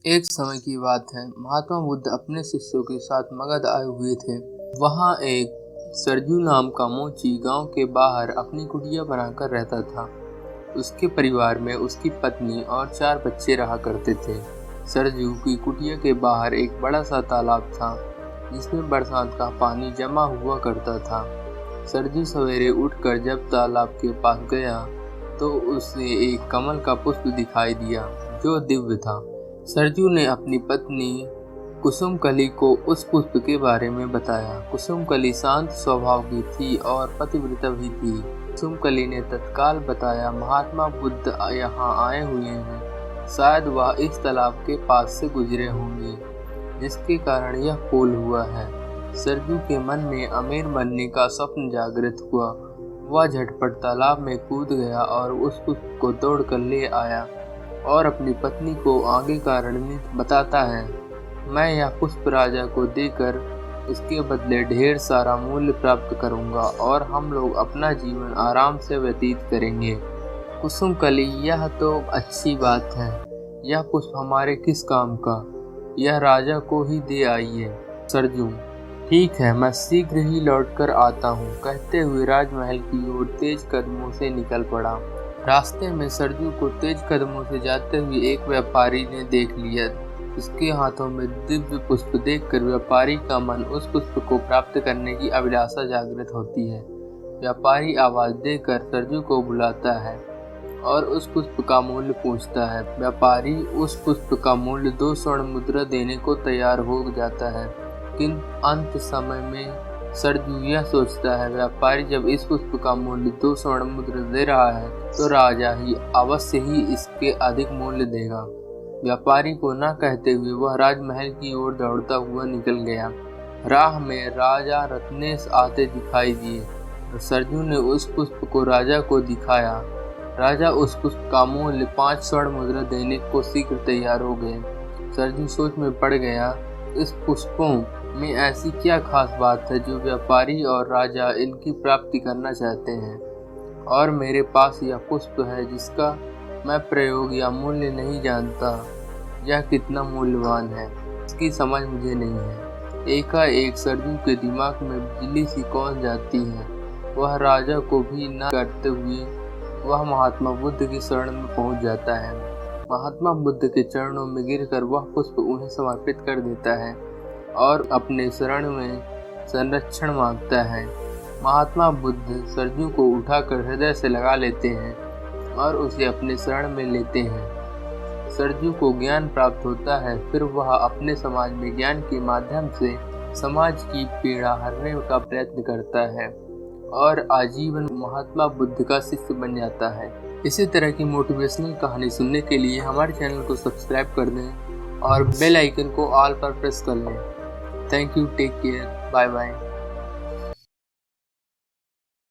एक समय की बात है, महात्मा बुद्ध अपने शिष्यों के साथ मगध आए हुए थे। वहाँ एक सरजू नाम का मोची गांव के बाहर अपनी कुटिया बनाकर रहता था। उसके परिवार में उसकी पत्नी और 4 बच्चे रहा करते थे। सरजू की कुटिया के बाहर एक बड़ा सा तालाब था, जिसमें बरसात का पानी जमा हुआ करता था। सरजू सवेरे उठकर जब तालाब के पास गया, तो उसे एक कमल का पुष्प दिखाई दिया, जो दिव्य था। सरजू ने अपनी पत्नी कुसुमकली को उस पुष्प के बारे में बताया। कुसुमकली शांत स्वभाव की थी और पतिव्रता भी थी। कुसुमकली ने तत्काल बताया, महात्मा बुद्ध यहाँ आए हुए हैं, शायद वह इस तालाब के पास से गुजरे होंगे, जिसके कारण यह फूल हुआ है। सरजू के मन में अमीर बनने का स्वप्न जागृत हुआ। वह झटपट तालाब में कूद गया और उस पुष्प को तोड़कर ले आया और अपनी पत्नी को आगे का रणनीति बताता है। मैं यह पुष्प राजा को देकर इसके बदले ढेर सारा मूल्य प्राप्त करूंगा और हम लोग अपना जीवन आराम से व्यतीत करेंगे। कुसुमकली, यह तो अच्छी बात है। यह पुष्प हमारे किस काम का? यह राजा को ही दे आइए। सरजू, ठीक है, मैं शीघ्र ही लौटकर आता हूँ, कहते हुए राजमहल की ओर तेज कदमों से निकल पड़ा। रास्ते में सरजू को तेज कदमों से जाते हुए एक व्यापारी ने देख लिया। उसके हाथों में दिव्य पुष्प देखकर व्यापारी का मन उस पुष्प को प्राप्त करने की अभिलाषा जागृत होती है। व्यापारी आवाज देकर सरजू को बुलाता है और उस पुष्प का मूल्य पूछता है। व्यापारी उस पुष्प का मूल्य 2 स्वर्ण मुद्रा देने को तैयार हो जाता है, किंतु अंत समय में सरजू यह सोचता है, व्यापारी जब इस पुष्प का मूल्य 2 स्वर्ण मुद्रा दे रहा है, तो राजा ही अवश्य ही इसके अधिक मूल्य देगा। व्यापारी को न कहते हुए वह राजमहल की ओर दौड़ता हुआ निकल गया। राह में राजा रत्नेश आते दिखाई दिए और सरजू ने उस पुष्प को राजा को दिखाया। राजा उस पुष्प का मूल्य 5 स्वर्ण मुद्रा देने को शीघ्र तैयार हो गए। सरजू सोच में पड़ गया, इस पुष्पों में ऐसी क्या खास बात है जो व्यापारी और राजा इनकी प्राप्ति करना चाहते हैं, और मेरे पास यह पुष्प है जिसका मैं प्रयोग या मूल्य नहीं जानता। यह कितना मूल्यवान है, इसकी समझ मुझे नहीं है। एकाएक सरजू के दिमाग में बिजली सी कौन जाती है। वह राजा को भी न करते हुए वह महात्मा बुद्ध की शरण में पहुंच जाता है। महात्मा बुद्ध के चरणों में गिरकर वह पुष्प उन्हें समर्पित कर देता है और अपने शरण में संरक्षण मांगता है। महात्मा बुद्ध सरजू को उठाकर हृदय से लगा लेते हैं और उसे अपने शरण में लेते हैं। सरजू को ज्ञान प्राप्त होता है, फिर वह अपने समाज में ज्ञान के माध्यम से समाज की पीड़ा हरने का प्रयत्न करता है और आजीवन महात्मा बुद्ध का शिष्य बन जाता है। इसी तरह की मोटिवेशनल कहानी सुनने के लिए हमारे चैनल को सब्सक्राइब कर दें और बेल आइकन को ऑल पर प्रेस कर लें। Thank you, take care, bye bye.